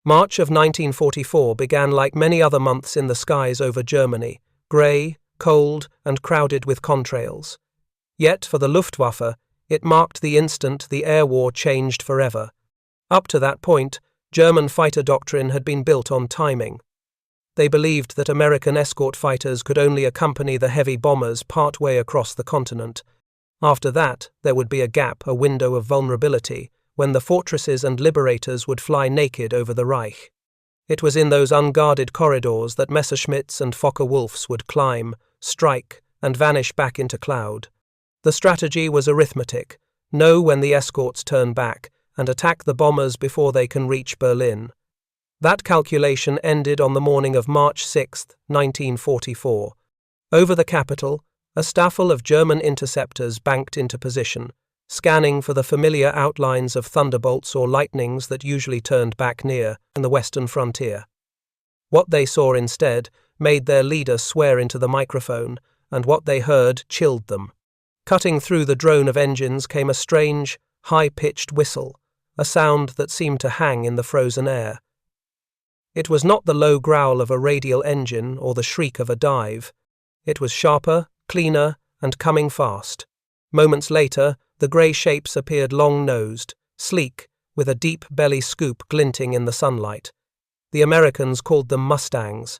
March of 1944 began like many other months in the skies over Germany, grey, cold, and crowded with contrails. Yet, for the Luftwaffe, it marked the instant the air war changed forever. Up to that point, German fighter doctrine had been built on timing. They believed that American escort fighters could only accompany the heavy bombers partway across the continent. After that, there would be a gap, a window of vulnerability, when the fortresses and liberators would fly naked over the Reich. It was in those unguarded corridors that Messerschmitts and Focke-Wulfs would climb, strike, and vanish back into cloud. The strategy was arithmetic: know when the escorts turn back, and attack the bombers before they can reach Berlin. That calculation ended on the morning of March 6, 1944. Over the capital, a staffel of German interceptors banked into position, scanning for the familiar outlines of thunderbolts or lightnings that usually turned back near the western frontier. What they saw instead made their leader swear into the microphone, and what they heard chilled them. Cutting through the drone of engines came a strange, high-pitched whistle, a sound that seemed to hang in the frozen air. It was not the low growl of a radial engine or the shriek of a dive. It was sharper, cleaner, and coming fast. Moments later, the grey shapes appeared long-nosed, sleek, with a deep belly scoop glinting in the sunlight. The Americans called them Mustangs.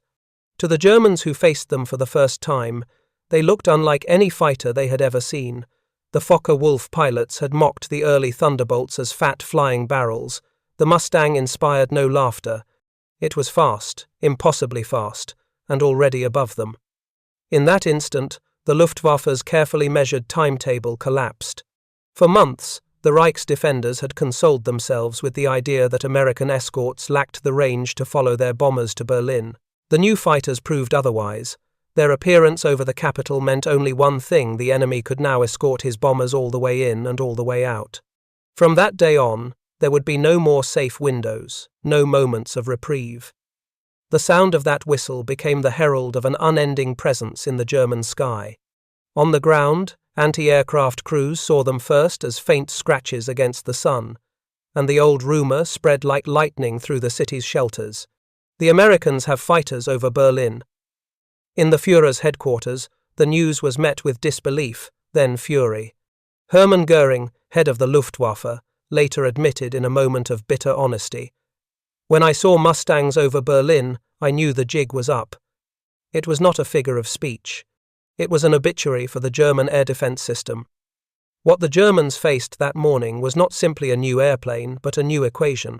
To the Germans who faced them for the first time, they looked unlike any fighter they had ever seen. The Focke-Wulf pilots had mocked the early Thunderbolts as fat flying barrels. The Mustang inspired no laughter. It was fast, impossibly fast, and already above them. In that instant, the Luftwaffe's carefully measured timetable collapsed. For months, the Reich's defenders had consoled themselves with the idea that American escorts lacked the range to follow their bombers to Berlin. The new fighters proved otherwise. Their appearance over the capital meant only one thing: the enemy could now escort his bombers all the way in and all the way out. From that day on, there would be no more safe windows, no moments of reprieve. The sound of that whistle became the herald of an unending presence in the German sky. On the ground, anti-aircraft crews saw them first as faint scratches against the sun, and the old rumor spread like lightning through the city's shelters. The Americans have fighters over Berlin. In the Führer's headquarters, the news was met with disbelief, then fury. Hermann Göring, head of the Luftwaffe, later admitted in a moment of bitter honesty, "When I saw Mustangs over Berlin, I knew the jig was up." It was not a figure of speech. It was an obituary for the German air defense system. What the Germans faced that morning was not simply a new airplane, but a new equation.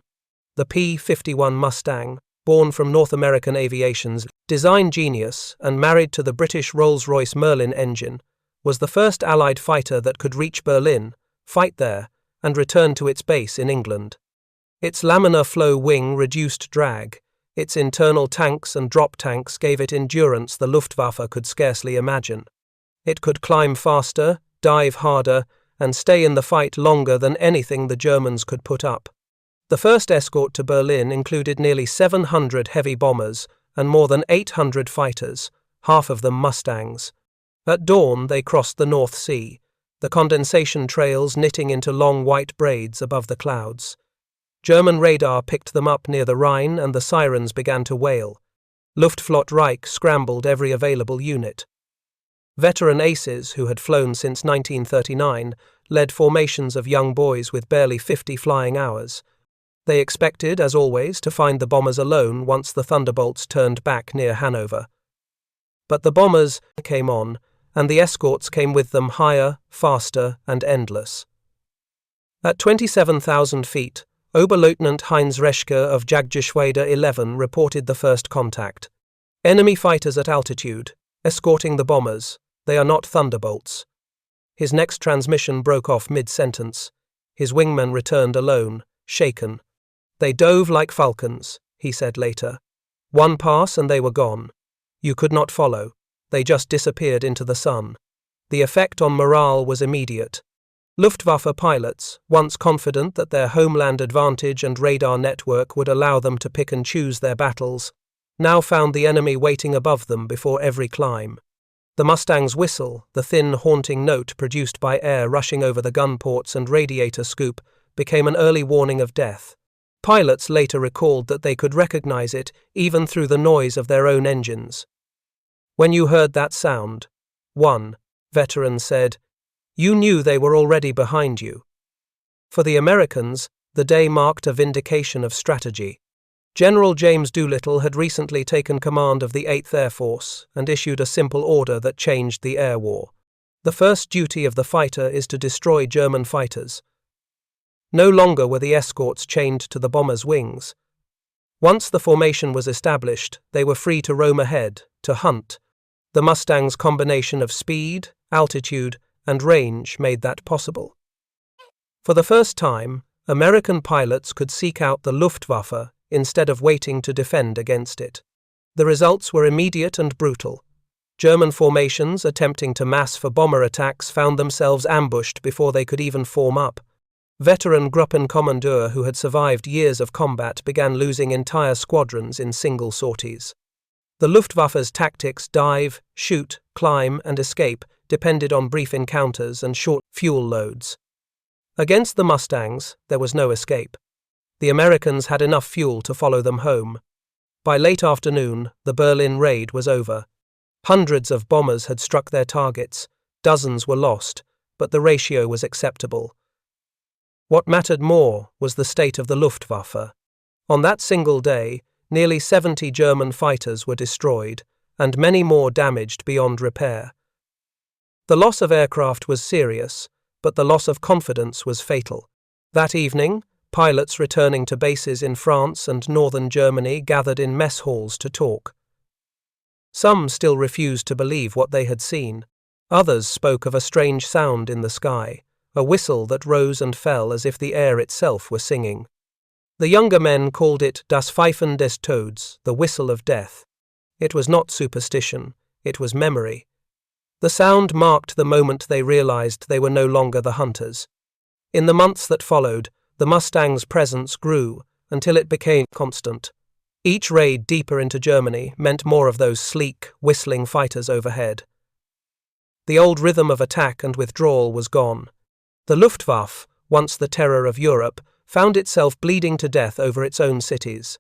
The P-51 Mustang, born from North American aviation's design genius and married to the British Rolls-Royce Merlin engine, was the first Allied fighter that could reach Berlin, fight there, and return to its base in England. Its laminar flow wing reduced drag. Its internal tanks and drop tanks gave it endurance the Luftwaffe could scarcely imagine. It could climb faster, dive harder, and stay in the fight longer than anything the Germans could put up. The first escort to Berlin included nearly 700 heavy bombers and more than 800 fighters, half of them Mustangs. At dawn, they crossed the North Sea, the condensation trails knitting into long white braids above the clouds. German radar picked them up near the Rhine and the sirens began to wail. Luftflotte Reich scrambled every available unit. Veteran aces who had flown since 1939 led formations of young boys with barely 50 flying hours. They expected, as always, to find the bombers alone once the Thunderbolts turned back near Hanover. But the bombers came on, and the escorts came with them higher, faster, and endless. At 27,000 feet, Oberleutnant Heinz Reschke of Jagdgeschwader 11 reported the first contact. "Enemy fighters at altitude, escorting the bombers. They are not Thunderbolts." His next transmission broke off mid-sentence. His wingman returned alone, shaken. "They dove like falcons," he said later. "One pass and they were gone. You could not follow. They just disappeared into the sun." The effect on morale was immediate. Luftwaffe pilots, once confident that their homeland advantage and radar network would allow them to pick and choose their battles, now found the enemy waiting above them before every climb. The Mustang's whistle, the thin, haunting note produced by air rushing over the gun ports and radiator scoop, became an early warning of death. Pilots later recalled that they could recognize it even through the noise of their own engines. "When you heard that sound," one veteran said, "you knew they were already behind you." For the Americans, the day marked a vindication of strategy. General James Doolittle had recently taken command of the 8th Air Force and issued a simple order that changed the air war. The first duty of the fighter is to destroy German fighters. No longer were the escorts chained to the bombers' wings. Once the formation was established, they were free to roam ahead, to hunt. The Mustang's combination of speed, altitude, and range made that possible. For the first time, American pilots could seek out the Luftwaffe instead of waiting to defend against it. The results were immediate and brutal. German formations attempting to mass for bomber attacks found themselves ambushed before they could even form up. Veteran Gruppenkommandeur who had survived years of combat began losing entire squadrons in single sorties. The Luftwaffe's tactics dive, shoot, climb, and escape depended on brief encounters and short fuel loads. Against the Mustangs, there was no escape. The Americans had enough fuel to follow them home. By late afternoon, the Berlin raid was over. Hundreds of bombers had struck their targets, dozens were lost, but the ratio was acceptable. What mattered more was the state of the Luftwaffe. On that single day, nearly 70 German fighters were destroyed, and many more damaged beyond repair. The loss of aircraft was serious, but the loss of confidence was fatal. That evening, pilots returning to bases in France and northern Germany gathered in mess halls to talk. Some still refused to believe what they had seen. Others spoke of a strange sound in the sky, a whistle that rose and fell as if the air itself were singing. The younger men called it das Pfeifen des Todes, the whistle of death. It was not superstition, it was memory. The sound marked the moment they realized they were no longer the hunters. In the months that followed, the Mustang's presence grew until it became constant. Each raid deeper into Germany meant more of those sleek, whistling fighters overhead. The old rhythm of attack and withdrawal was gone. The Luftwaffe, once the terror of Europe, found itself bleeding to death over its own cities.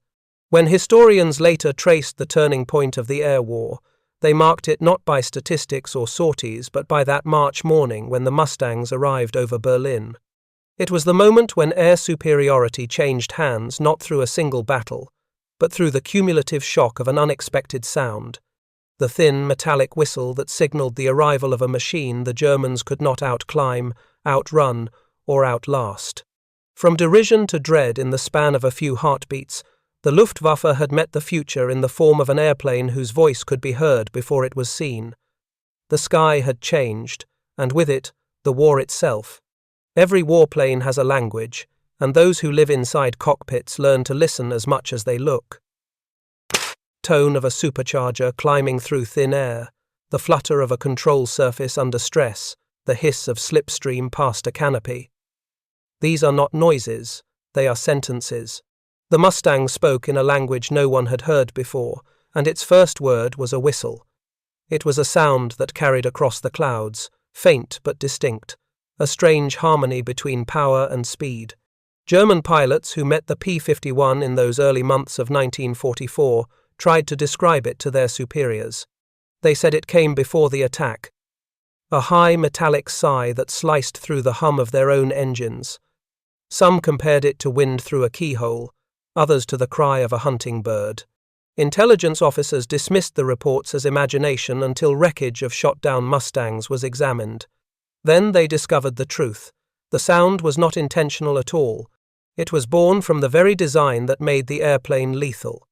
When historians later traced the turning point of the air war, they marked it not by statistics or sorties but by that March morning when the Mustangs arrived over Berlin. It was the moment when air superiority changed hands not through a single battle, but through the cumulative shock of an unexpected sound, the thin metallic whistle that signaled the arrival of a machine the Germans could not outclimb, outrun, or outlast. From derision to dread in the span of a few heartbeats, the Luftwaffe had met the future in the form of an airplane whose voice could be heard before it was seen. The sky had changed, and with it, the war itself. Every warplane has a language, and those who live inside cockpits learn to listen as much as they look. Tone of a supercharger climbing through thin air, the flutter of a control surface under stress, the hiss of slipstream past a canopy. These are not noises, they are sentences. The Mustang spoke in a language no one had heard before, and its first word was a whistle. It was a sound that carried across the clouds, faint but distinct, a strange harmony between power and speed. German pilots who met the P-51 in those early months of 1944 tried to describe it to their superiors. They said it came before the attack, a high metallic sigh that sliced through the hum of their own engines. Some compared it to wind through a keyhole, others to the cry of a hunting bird. Intelligence officers dismissed the reports as imagination until wreckage of shot-down Mustangs was examined. Then they discovered the truth. The sound was not intentional at all. It was born from the very design that made the airplane lethal.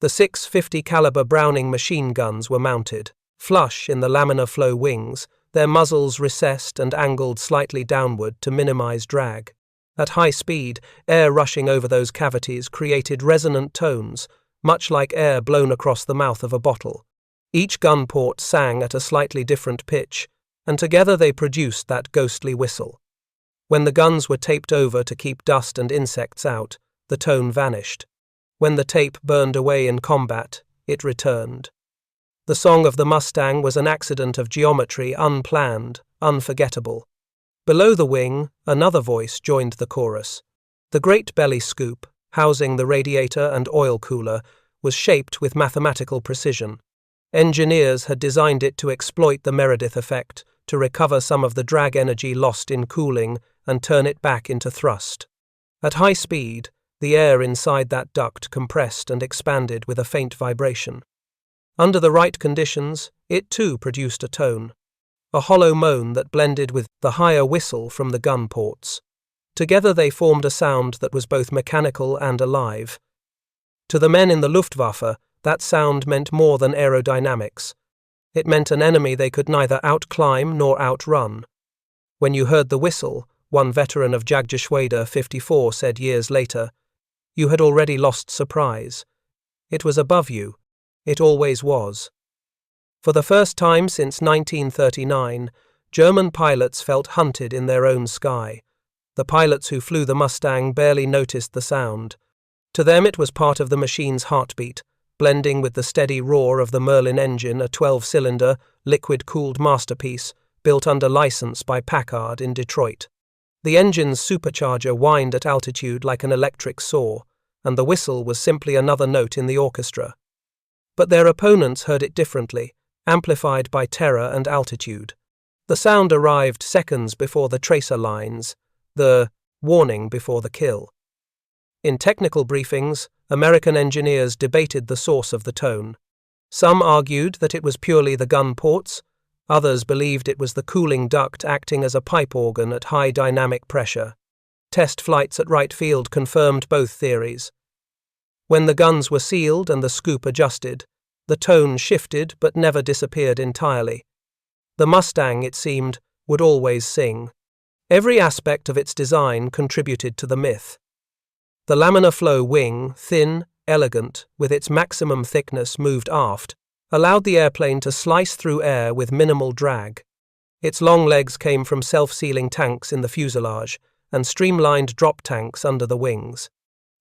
The 650 caliber Browning machine guns were mounted, flush in the laminar flow wings, their muzzles recessed and angled slightly downward to minimize drag. At high speed, air rushing over those cavities created resonant tones, much like air blown across the mouth of a bottle. Each gun port sang at a slightly different pitch, and together they produced that ghostly whistle. When the guns were taped over to keep dust and insects out, the tone vanished. When the tape burned away in combat, it returned. The song of the Mustang was an accident of geometry, unplanned, unforgettable. Below the wing, another voice joined the chorus. The great belly scoop, housing the radiator and oil cooler, was shaped with mathematical precision. Engineers had designed it to exploit the Meredith effect, to recover some of the drag energy lost in cooling and turn it back into thrust. At high speed, the air inside that duct compressed and expanded with a faint vibration. Under the right conditions, it too produced a tone, a hollow moan that blended with the higher whistle from the gun ports. Together they formed a sound that was both mechanical and alive. To the men in the Luftwaffe, that sound meant more than aerodynamics. It meant an enemy they could neither outclimb nor outrun. When you heard the whistle, one veteran of Jagdgeschwader 54 said years later, you had already lost surprise. It was above you. It always was. For the first time since 1939, German pilots felt hunted in their own sky. The pilots who flew the Mustang barely noticed the sound. To them it was part of the machine's heartbeat, blending with the steady roar of the Merlin engine, a 12-cylinder, liquid-cooled masterpiece built under license by Packard in Detroit. The engine's supercharger whined at altitude like an electric saw, and the whistle was simply another note in the orchestra. But their opponents heard it differently, amplified by terror and altitude. The sound arrived seconds before the tracer lines, the warning before the kill. In technical briefings, American engineers debated the source of the tone. Some argued that it was purely the gun ports, others believed it was the cooling duct acting as a pipe organ at high dynamic pressure. Test flights at Wright Field confirmed both theories. When the guns were sealed and the scoop adjusted, the tone shifted but never disappeared entirely. The Mustang, it seemed, would always sing. Every aspect of its design contributed to the myth. The laminar flow wing, thin, elegant, with its maximum thickness moved aft, allowed the airplane to slice through air with minimal drag. Its long legs came from self-sealing tanks in the fuselage and streamlined drop tanks under the wings.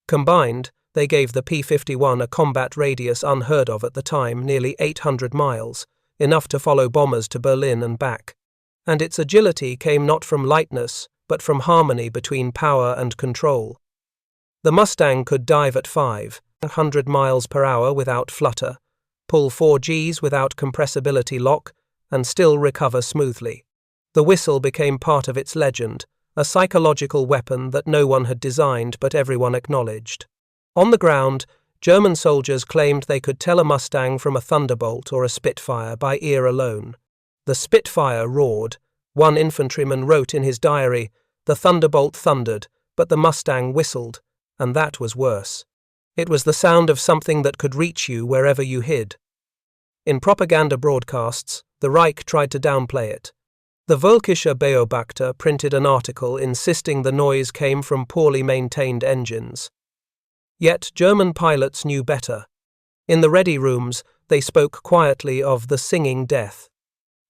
Combined, they gave the P-51 a combat radius unheard of at the time, nearly 800 miles, enough to follow bombers to Berlin and back. And its agility came not from lightness, but from harmony between power and control. The Mustang could dive at 500 miles per hour without flutter, pull 4 Gs without compressibility lock, and still recover smoothly. The whistle became part of its legend, a psychological weapon that no one had designed but everyone acknowledged. On the ground, German soldiers claimed they could tell a Mustang from a Thunderbolt or a Spitfire by ear alone. The Spitfire roared. One infantryman wrote in his diary, "The Thunderbolt thundered, but the Mustang whistled, and that was worse. It was the sound of something that could reach you wherever you hid." In propaganda broadcasts, the Reich tried to downplay it. The Völkischer Beobachter printed an article insisting the noise came from poorly maintained engines. Yet German pilots knew better. In the ready rooms, they spoke quietly of the singing death.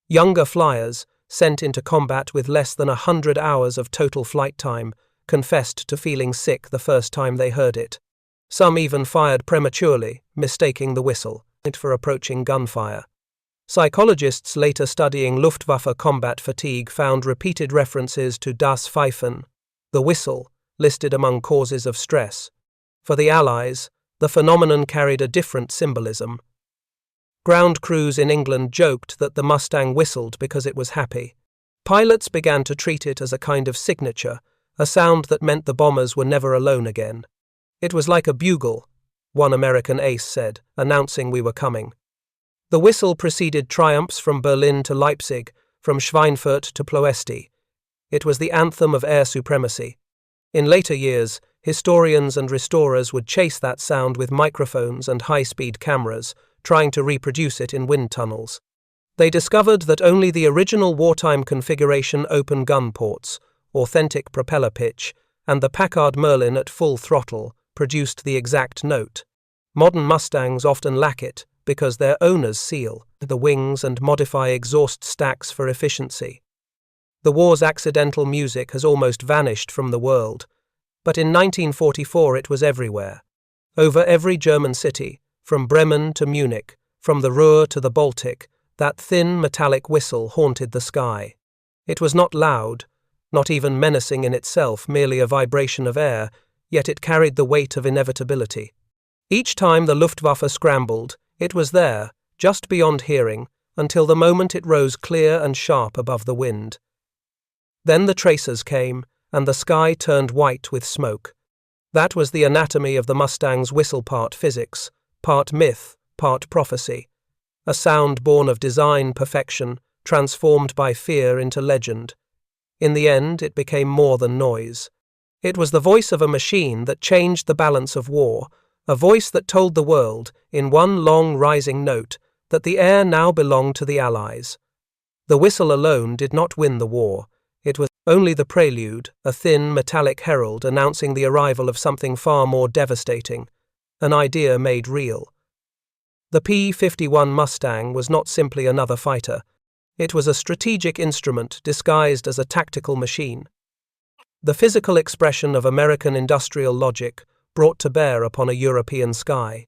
Younger flyers, sent into combat with less than 100 hours of total flight time, confessed to feeling sick the first time they heard it. Some even fired prematurely, mistaking the whistle for approaching gunfire. Psychologists later studying Luftwaffe combat fatigue found repeated references to das Pfeifen, the whistle, listed among causes of stress. For the Allies, the phenomenon carried a different symbolism. Ground crews in England joked that the Mustang whistled because it was happy. Pilots began to treat it as a kind of signature, a sound that meant the bombers were never alone again. It was like a bugle, one American ace said, announcing we were coming. The whistle preceded triumphs from Berlin to Leipzig, from Schweinfurt to Ploesti. It was the anthem of air supremacy. In later years, historians and restorers would chase that sound with microphones and high-speed cameras, trying to reproduce it in wind tunnels. They discovered that only the original wartime configuration open gun ports, authentic propeller pitch, and the Packard Merlin at full throttle produced the exact note. Modern Mustangs often lack it because their owners seal the wings and modify exhaust stacks for efficiency. The war's accidental music has almost vanished from the world, but in 1944 it was everywhere. Over every German city, from Bremen to Munich, from the Ruhr to the Baltic, that thin metallic whistle haunted the sky. It was not loud, not even menacing in itself, merely a vibration of air. yet it carried the weight of inevitability. Each time the Luftwaffe scrambled, it was there, just beyond hearing, until the moment it rose clear and sharp above the wind. Then the tracers came, and the sky turned white with smoke. That was the anatomy of the Mustang's whistle, part physics, part myth, part prophecy. A sound born of design perfection, transformed by fear into legend. In the end, it became more than noise. It was the voice of a machine that changed the balance of war, a voice that told the world, in one long rising note, that the air now belonged to the Allies. The whistle alone did not win the war. It was only the prelude, a thin, metallic herald announcing the arrival of something far more devastating, an idea made real. The P-51 Mustang was not simply another fighter. It was a strategic instrument disguised as a tactical machine. The physical expression of American industrial logic brought to bear upon a European sky.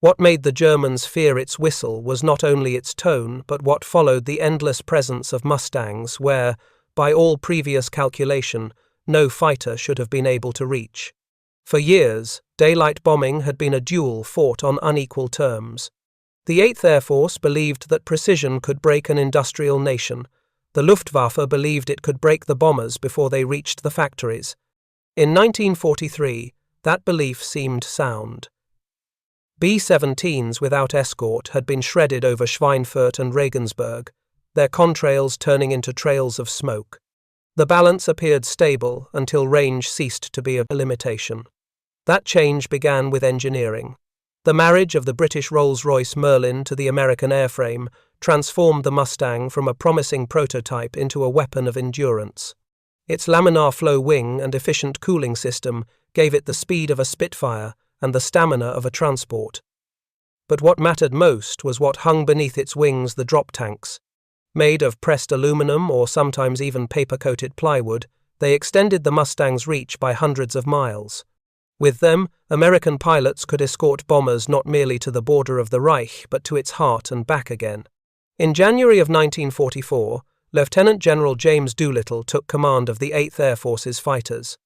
What made the Germans fear its whistle was not only its tone, but what followed the endless presence of Mustangs where, by all previous calculation, no fighter should have been able to reach. For years, daylight bombing had been a duel fought on unequal terms. The 8th Air Force believed that precision could break an industrial nation. The Luftwaffe believed it could break the bombers before they reached the factories. In 1943, that belief seemed sound. B-17s without escort had been shredded over Schweinfurt and Regensburg, their contrails turning into trails of smoke. The balance appeared stable until range ceased to be a limitation. That change began with engineering. The marriage of the British Rolls-Royce Merlin to the American airframe transformed the Mustang from a promising prototype into a weapon of endurance. Its laminar flow wing and efficient cooling system gave it the speed of a Spitfire and the stamina of a transport. But what mattered most was what hung beneath its wings: the drop tanks. Made of pressed aluminum or sometimes even paper-coated plywood, they extended the Mustang's reach by hundreds of miles. With them, American pilots could escort bombers not merely to the border of the Reich, but to its heart and back again. In January of 1944, Lieutenant General James Doolittle took command of the 8th Air Force's fighters.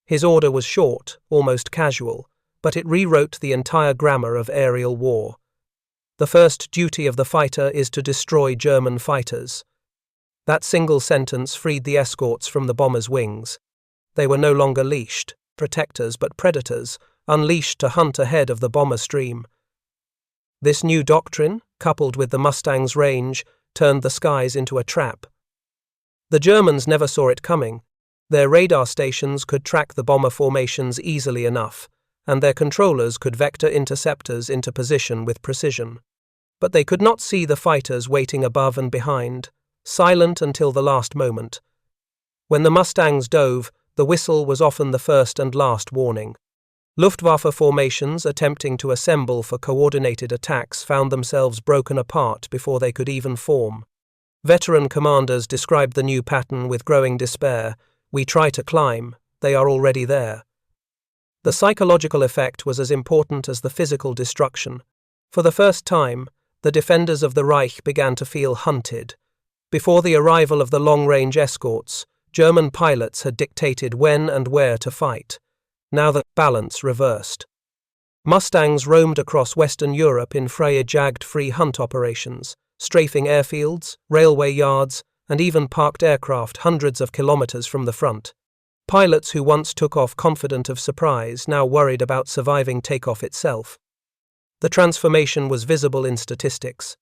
His order was short, almost casual, but it rewrote the entire grammar of aerial war. The first duty of the fighter is to destroy German fighters. That single sentence freed the escorts from the bombers' wings. They were no longer leashed, protectors but predators, unleashed to hunt ahead of the bomber stream. This new doctrine, coupled with the Mustang's range, turned the skies into a trap. The Germans never saw it coming. Their radar stations could track the bomber formations easily enough, and their controllers could vector interceptors into position with precision. But they could not see the fighters waiting above and behind, silent until the last moment. When the Mustangs dove, the whistle was often the first and last warning. Luftwaffe formations attempting to assemble for coordinated attacks found themselves broken apart before they could even form. Veteran commanders described the new pattern with growing despair. "We try to climb, they are already there." The psychological effect was as important as the physical destruction. For the first time, the defenders of the Reich began to feel hunted. Before the arrival of the long-range escorts, German pilots had dictated when and where to fight. Now the balance reversed. Mustangs roamed across Western Europe in Freie-Jagd-free hunt operations, strafing airfields, railway yards, and even parked aircraft hundreds of kilometers from the front. Pilots who once took off confident of surprise now worried about surviving takeoff itself. The transformation was visible in statistics.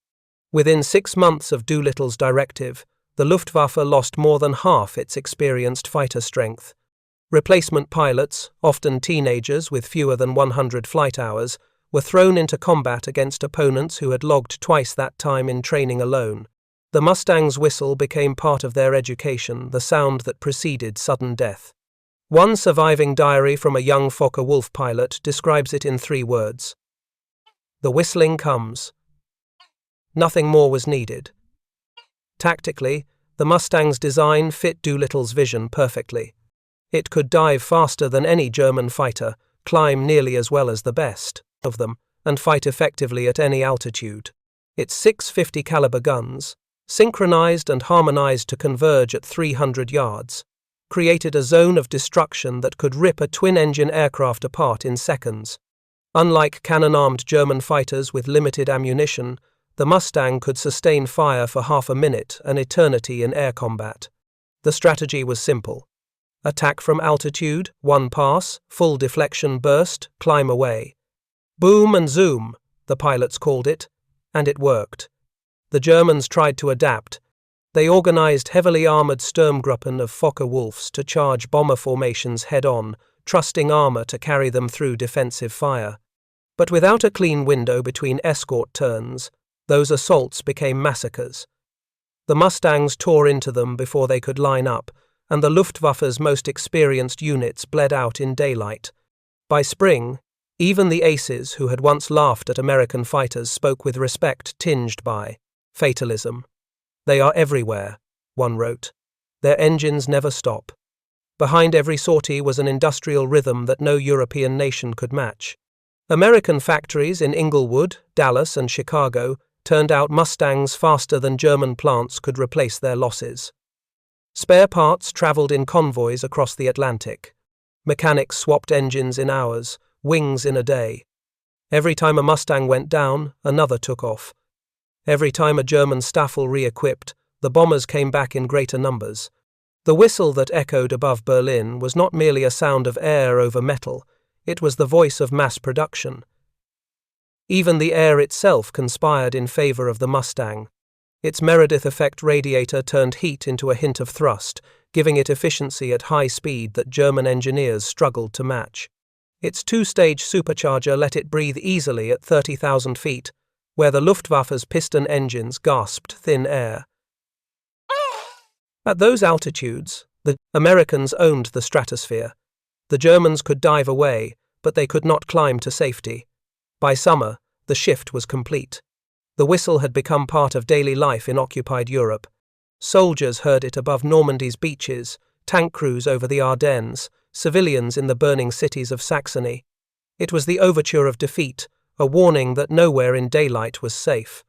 Within 6 months of Doolittle's directive, the Luftwaffe lost more than half its experienced fighter strength. Replacement pilots, often teenagers with fewer than 100 flight hours, were thrown into combat against opponents who had logged twice that time in training alone. The Mustang's whistle became part of their education, the sound that preceded sudden death. One surviving diary from a young Fokker-Wulf pilot describes it in 3 words. "The whistling comes." Nothing more was needed. Tactically, the Mustang's design fit Doolittle's vision perfectly. It could dive faster than any German fighter, climb nearly as well as the best of them, and fight effectively at any altitude. Its 650 caliber guns, synchronized and harmonized to converge at 300 yards, created a zone of destruction that could rip a twin-engine aircraft apart in seconds. Unlike cannon-armed German fighters with limited ammunition, the Mustang could sustain fire for half a minute, an eternity in air combat. The strategy was simple. Attack from altitude, one pass, full deflection burst, climb away. Boom and zoom, the pilots called it, and it worked. The Germans tried to adapt. They organized heavily armored Sturmgruppen of Fokker-Wulfs to charge bomber formations head-on, trusting armor to carry them through defensive fire. But without a clean window between escort turns, those assaults became massacres. The Mustangs tore into them before they could line up, and the Luftwaffe's most experienced units bled out in daylight. By spring, even the aces who had once laughed at American fighters spoke with respect tinged by fatalism. "They are everywhere," one wrote. "Their engines never stop." Behind every sortie was an industrial rhythm that no European nation could match. American factories in Inglewood, Dallas, and Chicago turned out Mustangs faster than German plants could replace their losses. Spare parts traveled in convoys across the Atlantic. Mechanics swapped engines in hours, wings in a day. Every time a Mustang went down, another took off. Every time a German Staffel re-equipped, the bombers came back in greater numbers. The whistle that echoed above Berlin was not merely a sound of air over metal, it was the voice of mass production. Even the air itself conspired in favor of the Mustang. Its Meredith effect radiator turned heat into a hint of thrust, giving it efficiency at high speed that German engineers struggled to match. Its two-stage supercharger let it breathe easily at 30,000 feet, where the Luftwaffe's piston engines gasped thin air. At those altitudes, the Americans owned the stratosphere. The Germans could dive away, but they could not climb to safety. By summer, the shift was complete. The whistle had become part of daily life in occupied Europe. Soldiers heard it above Normandy's beaches, tank crews over the Ardennes, civilians in the burning cities of Saxony. It was the overture of defeat, a warning that nowhere in daylight was safe.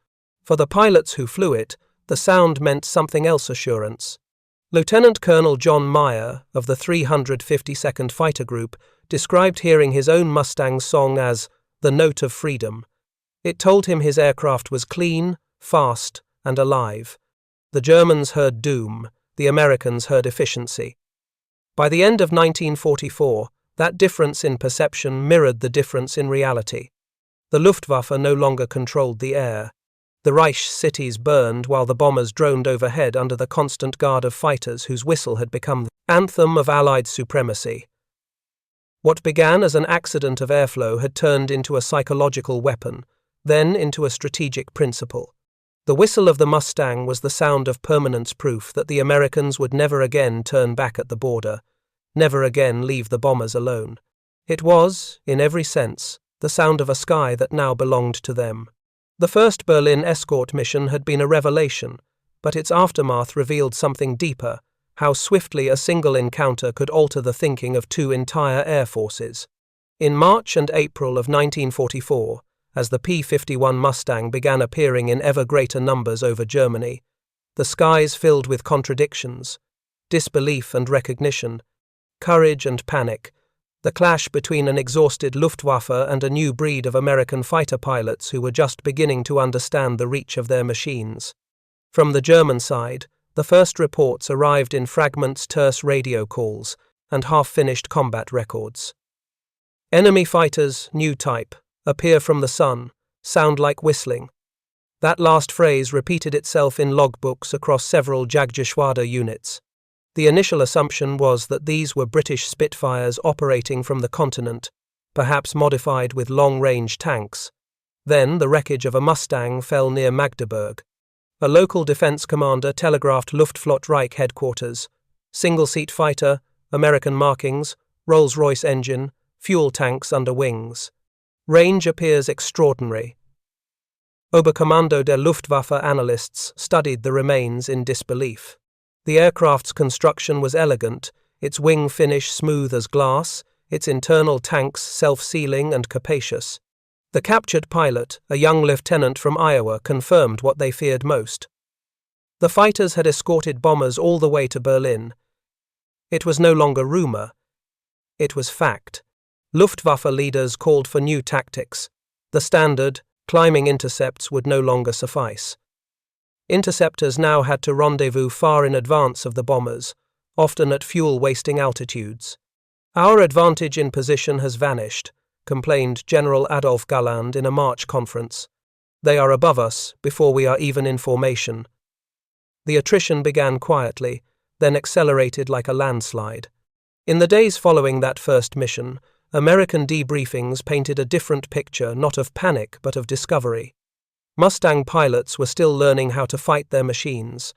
For the pilots who flew it, the sound meant something else: assurance. Lieutenant Colonel John Meyer, of the 352nd Fighter Group, described hearing his own Mustang's song as the note of freedom. It told him his aircraft was clean, fast, and alive. The Germans heard doom, the Americans heard efficiency. By the end of 1944, that difference in perception mirrored the difference in reality. The Luftwaffe no longer controlled the air. The Reich cities burned while the bombers droned overhead under the constant guard of fighters whose whistle had become the anthem of Allied supremacy. What began as an accident of airflow had turned into a psychological weapon, then into a strategic principle. The whistle of the Mustang was the sound of permanence proof that the Americans would never again turn back at the border, never again leave the bombers alone. It was, in every sense, the sound of a sky that now belonged to them. The first Berlin escort mission had been a revelation, but its aftermath revealed something deeper: how swiftly a single encounter could alter the thinking of two entire air forces. In March and April of 1944, as the P-51 Mustang began appearing in ever greater numbers over Germany, the skies filled with contradictions, disbelief and recognition, courage and panic, the clash between an exhausted Luftwaffe and a new breed of American fighter pilots who were just beginning to understand the reach of their machines. From the German side, the first reports arrived in fragments, terse radio calls, and half-finished combat records. Enemy fighters, new type, appear from the sun, sound like whistling. That last phrase repeated itself in logbooks across several Jagdgeschwader units. The initial assumption was that these were British Spitfires operating from the continent, perhaps modified with long-range tanks. Then the wreckage of a Mustang fell near Magdeburg. A local defense commander telegraphed Luftwaffe Reich headquarters: single-seat fighter, American markings, Rolls-Royce engine, fuel tanks under wings. Range appears extraordinary. Oberkommando der Luftwaffe analysts studied the remains in disbelief. The aircraft's construction was elegant, its wing finish smooth as glass, its internal tanks self-sealing and capacious. The captured pilot, a young lieutenant from Iowa, confirmed what they feared most. The fighters had escorted bombers all the way to Berlin. It was no longer rumor. It was fact. Luftwaffe leaders called for new tactics. The standard, climbing intercepts, would no longer suffice. Interceptors now had to rendezvous far in advance of the bombers, often at fuel-wasting altitudes. "Our advantage in position has vanished," complained General Adolf Galland in a March conference. "They are above us before we are even in formation." The attrition began quietly, then accelerated like a landslide. In the days following that first mission, American debriefings painted a different picture, not of panic but of discovery. Mustang pilots were still learning how to fight their machines.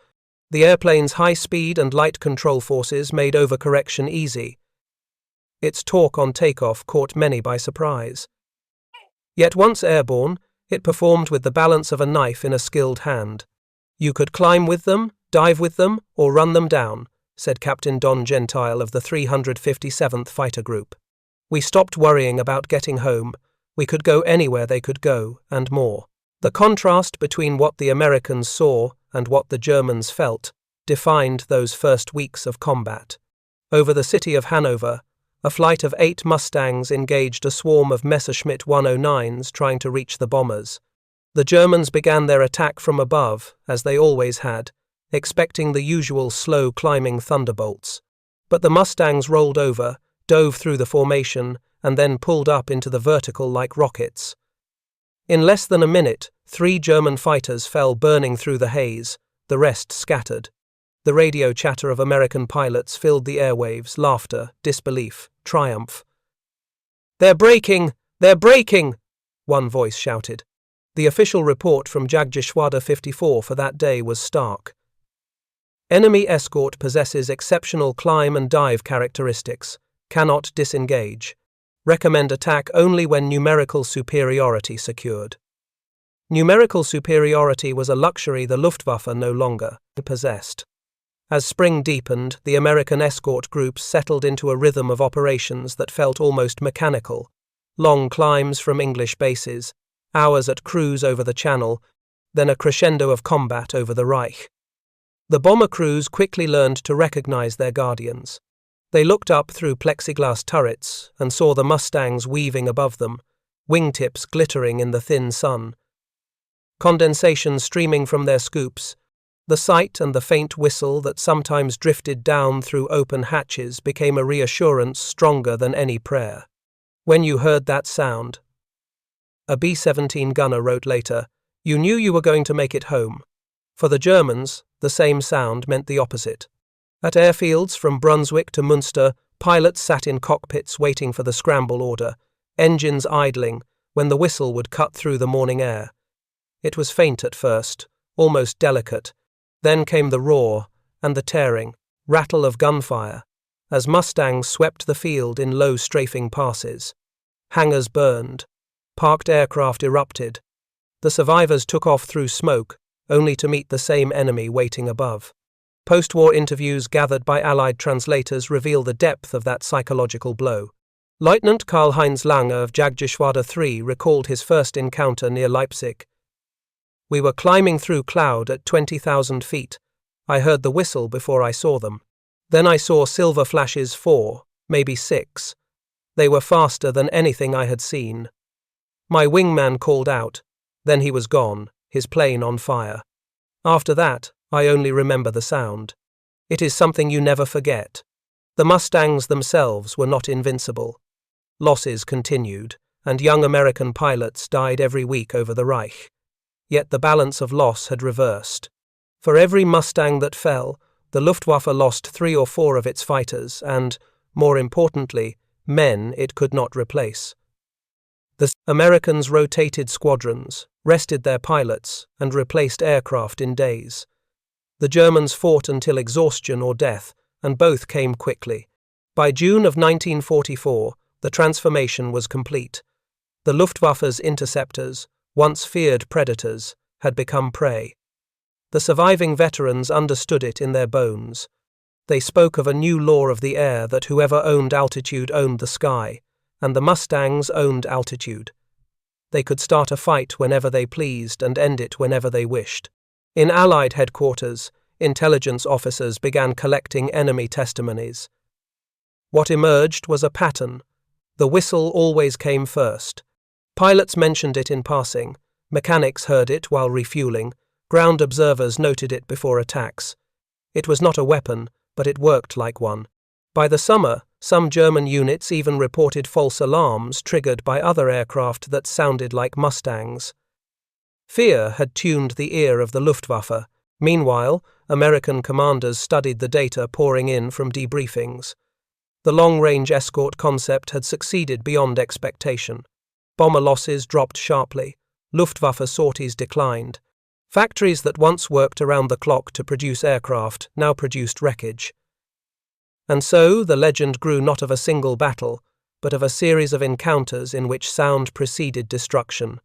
The airplane's high speed and light control forces made overcorrection easy. Its torque on takeoff caught many by surprise. Yet once airborne, it performed with the balance of a knife in a skilled hand. "You could climb with them, dive with them, or run them down," said Captain Don Gentile of the 357th Fighter Group. "We stopped worrying about getting home. We could go anywhere they could go, and more." The contrast between what the Americans saw and what the Germans felt defined those first weeks of combat. Over the city of Hanover, a flight of 8 Mustangs engaged a swarm of Messerschmitt 109s trying to reach the bombers. The Germans began their attack from above, as they always had, expecting the usual slow climbing thunderbolts. But the Mustangs rolled over, dove through the formation, and then pulled up into the vertical like rockets. In less than a minute, 3 German fighters fell burning through the haze, the rest scattered. The radio chatter of American pilots filled the airwaves, laughter, disbelief, triumph. "They're breaking! They're breaking!" one voice shouted. The official report from Jagdgeschwader 54 for that day was stark. "Enemy escort possesses exceptional climb and dive characteristics, cannot disengage. Recommend attack only when numerical superiority secured." Numerical superiority was a luxury the Luftwaffe no longer possessed. As spring deepened, the American escort groups settled into a rhythm of operations that felt almost mechanical. Long climbs from English bases, hours at cruise over the Channel, then a crescendo of combat over the Reich. The bomber crews quickly learned to recognize their guardians. They looked up through plexiglass turrets and saw the Mustangs weaving above them, wingtips glittering in the thin sun. Condensation streaming from their scoops, the sight and the faint whistle that sometimes drifted down through open hatches became a reassurance stronger than any prayer. "When you heard that sound," a B-17 gunner wrote later, "you knew you were going to make it home." For the Germans, the same sound meant the opposite. At airfields from Brunswick to Münster, pilots sat in cockpits waiting for the scramble order, engines idling, when the whistle would cut through the morning air. It was faint at first, almost delicate. Then came the roar, and the tearing, rattle of gunfire, as Mustangs swept the field in low strafing passes. Hangars burned. Parked aircraft erupted. The survivors took off through smoke, only to meet the same enemy waiting above. Post-war interviews gathered by Allied translators reveal the depth of that psychological blow. Lieutenant Karl-Heinz Lange of Jagdgeschwader 3 recalled his first encounter near Leipzig. "We were climbing through cloud at 20,000 feet. I heard the whistle before I saw them. Then I saw silver flashes 4, maybe 6. They were faster than anything I had seen. My wingman called out. Then he was gone, his plane on fire. After that, I only remember the sound. It is something you never forget." The Mustangs themselves were not invincible. Losses continued, and young American pilots died every week over the Reich. Yet the balance of loss had reversed. For every Mustang that fell, the Luftwaffe lost 3 or 4 of its fighters and, more importantly, men it could not replace. The Americans rotated squadrons, rested their pilots, and replaced aircraft in days. The Germans fought until exhaustion or death, and both came quickly. By June of 1944, the transformation was complete. The Luftwaffe's interceptors, once feared predators, had become prey. The surviving veterans understood it in their bones. They spoke of a new law of the air that whoever owned altitude owned the sky, and the Mustangs owned altitude. They could start a fight whenever they pleased and end it whenever they wished. In Allied headquarters, intelligence officers began collecting enemy testimonies, What emerged was a pattern. The whistle always came first. Pilots mentioned it in passing, mechanics heard it while refueling, ground observers noted it before attacks. It was not a weapon, but it worked like one. By the summer, some German units even reported false alarms triggered by other aircraft that sounded like Mustangs. Fear had tuned the ear of the Luftwaffe. Meanwhile, American commanders studied the data pouring in from debriefings. The long-range escort concept had succeeded beyond expectation. Bomber losses dropped sharply. Luftwaffe sorties declined. Factories that once worked around the clock to produce aircraft now produced wreckage. And so the legend grew not of a single battle, but of a series of encounters in which sound preceded destruction.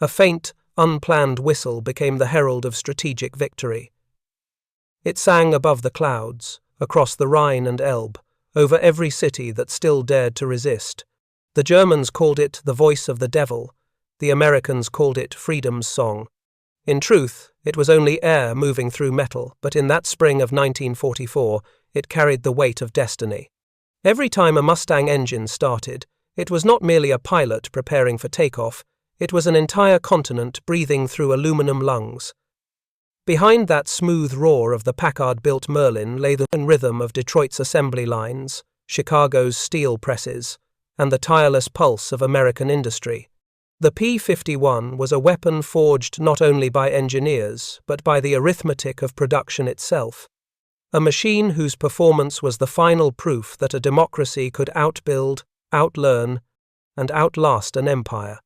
A faint, unplanned whistle became the herald of strategic victory. It sang above the clouds, across the Rhine and Elbe, over every city that still dared to resist. The Germans called it the voice of the devil. The Americans called it freedom's song. In truth, it was only air moving through metal, but in that spring of 1944, it carried the weight of destiny. Every time a Mustang engine started, it was not merely a pilot preparing for takeoff, it was an entire continent breathing through aluminum lungs. Behind that smooth roar of the Packard-built Merlin lay the rhythm of Detroit's assembly lines, Chicago's steel presses, and the tireless pulse of American industry. The P-51 was a weapon forged not only by engineers, but by the arithmetic of production itself. A machine whose performance was the final proof that a democracy could outbuild, outlearn, and outlast an empire.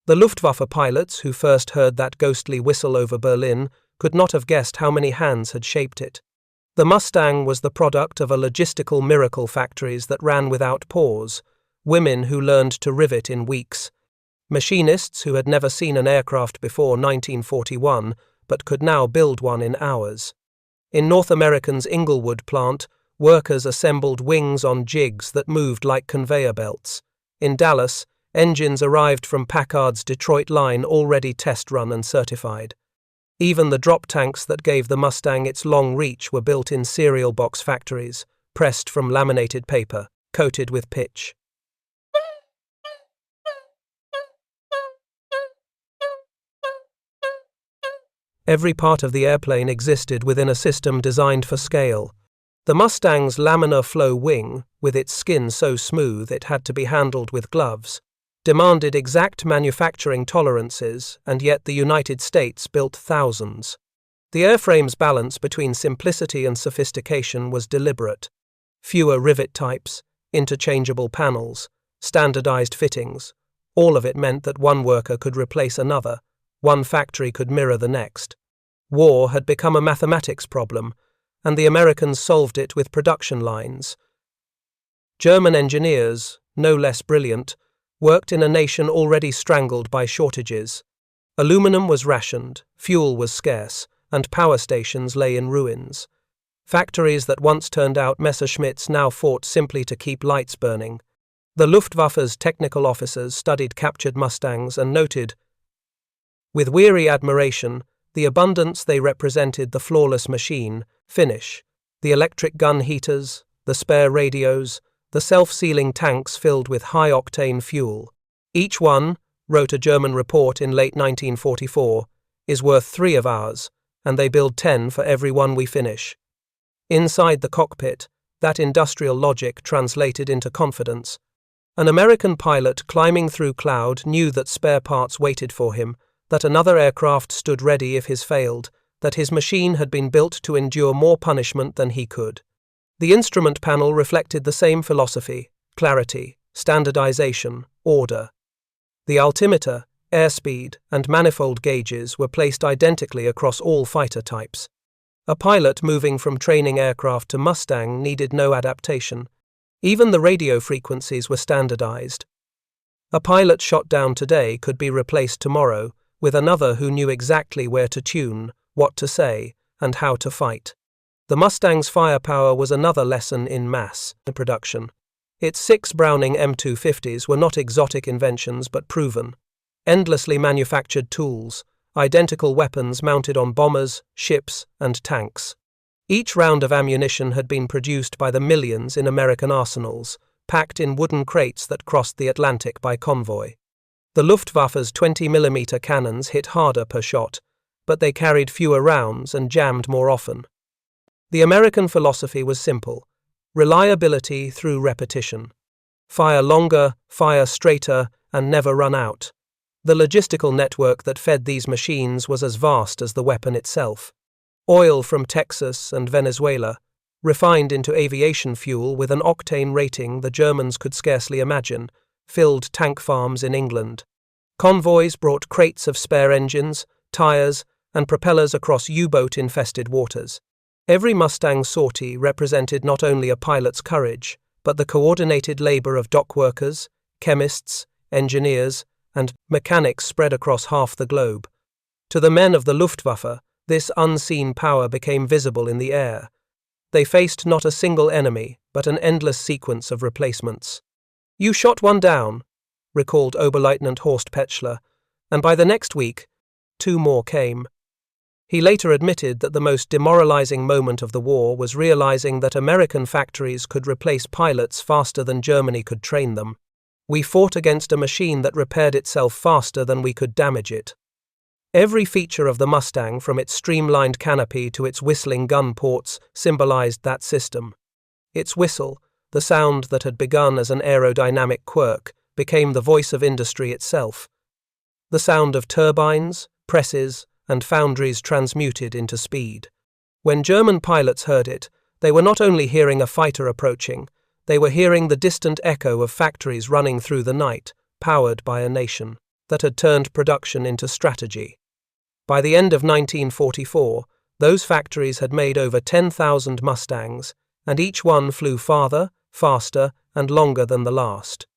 The Luftwaffe pilots who first heard that ghostly whistle over Berlin could not have guessed how many hands had shaped it. The Mustang was the product of a logistical miracle factories that ran without pause, women who learned to rivet in weeks, machinists who had never seen an aircraft before 1941 but could now build one in hours. In North America's Inglewood plant, workers assembled wings on jigs that moved like conveyor belts. In Dallas, engines arrived from Packard's Detroit line already test-run and certified. Even the drop tanks that gave the Mustang its long reach were built in cereal box factories, pressed from laminated paper, coated with pitch. Every part of the airplane existed within a system designed for scale. The Mustang's laminar flow wing, with its skin so smooth it had to be handled with gloves, demanded exact manufacturing tolerances, and yet the United States built thousands. The airframe's balance between simplicity and sophistication was deliberate. Fewer rivet types, interchangeable panels, standardized fittings, all of it meant that one worker could replace another, one factory could mirror the next. War had become a mathematics problem, and the Americans solved it with production lines. German engineers, no less brilliant, worked in a nation already strangled by shortages. Aluminum was rationed, fuel was scarce, and power stations lay in ruins. Factories that once turned out Messerschmitts now fought simply to keep lights burning. The Luftwaffe's technical officers studied captured Mustangs and noted, with weary admiration, the abundance they represented the flawless machine, finish, the electric gun heaters, the spare radios, the self-sealing tanks filled with high-octane fuel. Each one, wrote a German report in late 1944, is worth 3 of ours, and they build 10 for every one we finish. Inside the cockpit, that industrial logic translated into confidence. An American pilot climbing through cloud knew that spare parts waited for him, that another aircraft stood ready if his failed, that his machine had been built to endure more punishment than he could. The instrument panel reflected the same philosophy: clarity, standardization, order. The altimeter, airspeed, and manifold gauges were placed identically across all fighter types. A pilot moving from training aircraft to Mustang needed no adaptation. Even the radio frequencies were standardized. A pilot shot down today could be replaced tomorrow with another who knew exactly where to tune, what to say, and how to fight. The Mustang's firepower was another lesson in mass production. Its 6 Browning M250s were not exotic inventions but proven. Endlessly manufactured tools, identical weapons mounted on bombers, ships, and tanks. Each round of ammunition had been produced by the millions in American arsenals, packed in wooden crates that crossed the Atlantic by convoy. The Luftwaffe's 20mm cannons hit harder per shot, but they carried fewer rounds and jammed more often. The American philosophy was simple: reliability through repetition. Fire longer, fire straighter, and never run out. The logistical network that fed these machines was as vast as the weapon itself. Oil from Texas and Venezuela, refined into aviation fuel with an octane rating the Germans could scarcely imagine, filled tank farms in England. Convoys brought crates of spare engines, tires, and propellers across U-boat-infested waters. Every Mustang sortie represented not only a pilot's courage, but the coordinated labor of dock workers, chemists, engineers, and mechanics spread across half the globe. To the men of the Luftwaffe, this unseen power became visible in the air. They faced not a single enemy, but an endless sequence of replacements. "You shot one down," recalled Oberleutnant Horst Petschler, and by the next week, 2 more came. He later admitted that the most demoralizing moment of the war was realizing that American factories could replace pilots faster than Germany could train them. "We fought against a machine that repaired itself faster than we could damage it." Every feature of the Mustang, from its streamlined canopy to its whistling gun ports, symbolized that system. Its whistle, the sound that had begun as an aerodynamic quirk, became the voice of industry itself. The sound of turbines, presses, and foundries transmuted into speed. When German pilots heard it, they were not only hearing a fighter approaching, they were hearing the distant echo of factories running through the night, powered by a nation that had turned production into strategy. By the end of 1944, those factories had made over 10,000 Mustangs, and each one flew farther, faster, and longer than the last.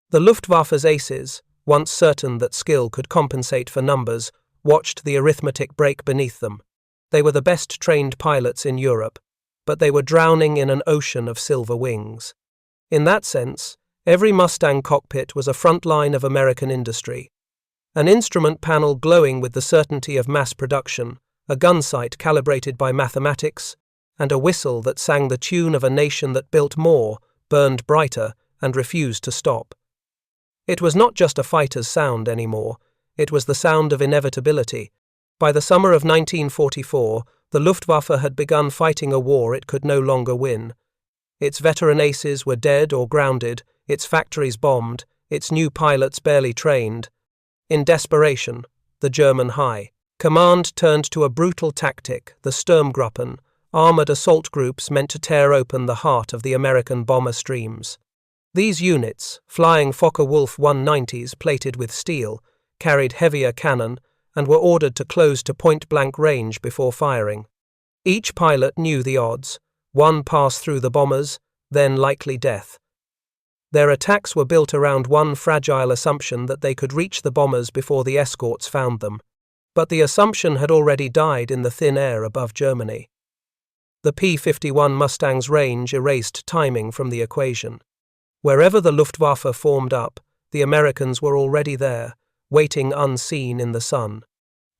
The Luftwaffe's aces, once certain that skill could compensate for numbers, watched the arithmetic break beneath them. They were the best trained pilots in Europe, but they were drowning in an ocean of silver wings. In that sense, every Mustang cockpit was a front line of American industry. An instrument panel glowing with the certainty of mass production, a gun sight calibrated by mathematics, and a whistle that sang the tune of a nation that built more, burned brighter, and refused to stop. It was not just a fighter's sound anymore, it was the sound of inevitability. By the summer of 1944, the Luftwaffe had begun fighting a war it could no longer win. Its veteran aces were dead or grounded, its factories bombed, its new pilots barely trained. In desperation, the German High Command turned to a brutal tactic, the Sturmgruppen, armored assault groups meant to tear open the heart of the American bomber streams. These units, flying Focke-Wulf 190s plated with steel, carried heavier cannon and were ordered to close to point-blank range before firing. Each pilot knew the odds: one pass through the bombers, then likely death. Their attacks were built around one fragile assumption that they could reach the bombers before the escorts found them. But the assumption had already died in the thin air above Germany. The P-51 Mustang's range erased timing from the equation. Wherever the Luftwaffe formed up, the Americans were already there, waiting unseen in the sun.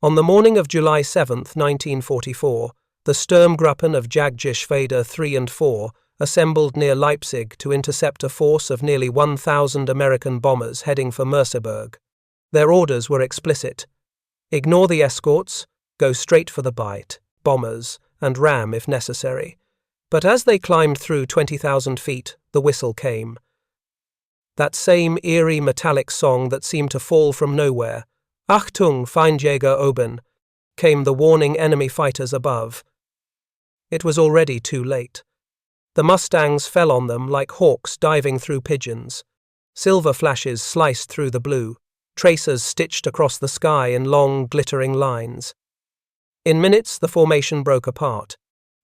On the morning of July 7, 1944, the Sturmgruppen of Jagdgeschwader 3 and 4 assembled near Leipzig to intercept a force of nearly 1,000 American bombers heading for Merseburg. Their orders were explicit: ignore the escorts, go straight for the bite, bombers, and ram if necessary. But as they climbed through 20,000 feet, the whistle came. That same eerie metallic song that seemed to fall from nowhere, Achtung, Feindjäger oben, came the warning enemy fighters above. It was already too late. The Mustangs fell on them like hawks diving through pigeons. Silver flashes sliced through the blue, tracers stitched across the sky in long, glittering lines. In minutes, the formation broke apart.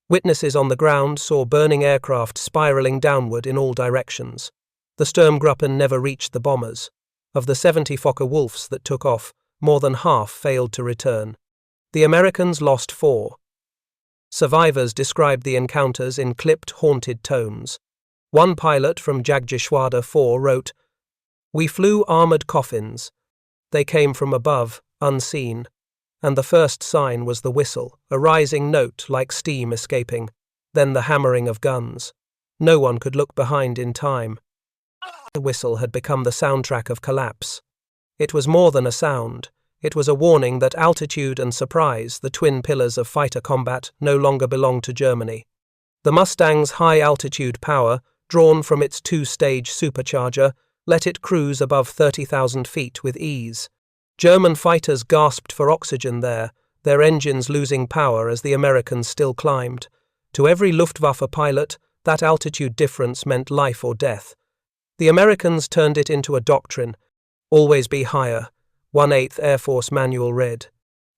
Witnesses on the ground saw burning aircraft spiraling downward in all directions. The Sturmgruppen never reached the bombers. Of the 70 Focke-Wulfs that took off, more than half failed to return. The Americans lost 4. Survivors described the encounters in clipped, haunted tones. One pilot from Jagdgeschwader 4 wrote, "We flew armored coffins. They came from above, unseen, and the first sign was the whistle, a rising note like steam escaping. then the hammering of guns. No one could look behind in time. The whistle had become the soundtrack of collapse. It was more than a sound. It was a warning that altitude and surprise, the twin pillars of fighter combat, no longer belonged to Germany. The Mustang's high-altitude power, drawn from its two-stage supercharger, let it cruise above 30,000 feet with ease. German fighters gasped for oxygen there, their engines losing power as the Americans still climbed. To every Luftwaffe pilot, that altitude difference meant life or death. The Americans turned it into a doctrine. Always be higher. 1/8th Air Force Manual read.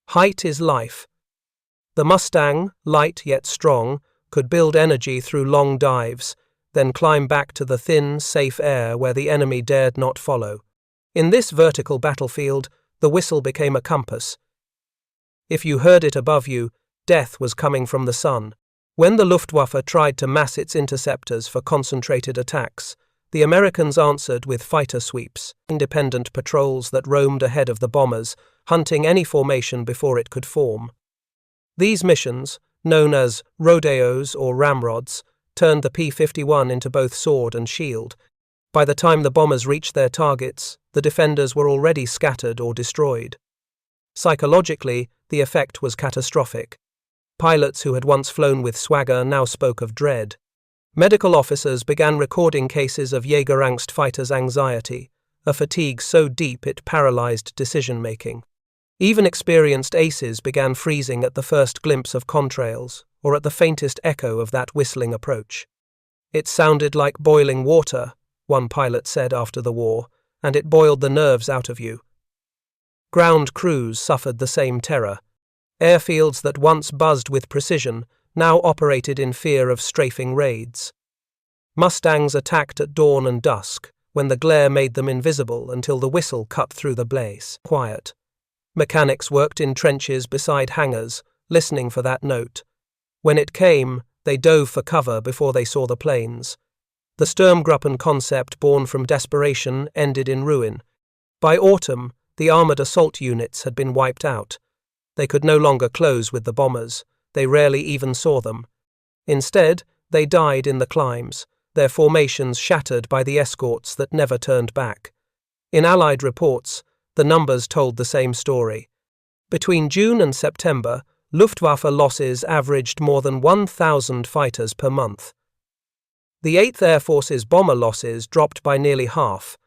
Height is life. The Mustang, light yet strong, could build energy through long dives, then climb back to the thin, safe air where the enemy dared not follow. In this vertical battlefield, the whistle became a compass. If you heard it above you, death was coming from the sun. When the Luftwaffe tried to mass its interceptors for concentrated attacks, the Americans answered with fighter sweeps, independent patrols that roamed ahead of the bombers, hunting any formation before it could form. These missions, known as rodeos or ramrods, turned the P-51 into both sword and shield. By the time the bombers reached their targets, the defenders were already scattered or destroyed. Psychologically, the effect was catastrophic. Pilots who had once flown with swagger now spoke of dread. Medical officers began recording cases of Jägerangst fighters' anxiety, a fatigue so deep it paralyzed decision-making. Even experienced aces began freezing at the first glimpse of contrails, or at the faintest echo of that whistling approach. It sounded like boiling water, one pilot said after the war, and it boiled the nerves out of you. Ground crews suffered the same terror. Airfields that once buzzed with precision now operated in fear of strafing raids. Mustangs attacked at dawn and dusk, when the glare made them invisible until the whistle cut through the blaze. Quiet. Mechanics worked in trenches beside hangars, listening for that note. When it came, they dove for cover before they saw the planes. The Sturmgruppen concept born from desperation ended in ruin. By autumn, the armoured assault units had been wiped out. They could no longer close with the bombers. They rarely even saw them. Instead, they died in the climbs, their formations shattered by the escorts that never turned back. In Allied reports, the numbers told the same story. Between June and September, Luftwaffe losses averaged more than 1,000 fighters per month. The 8th Air Force's bomber losses dropped by nearly half.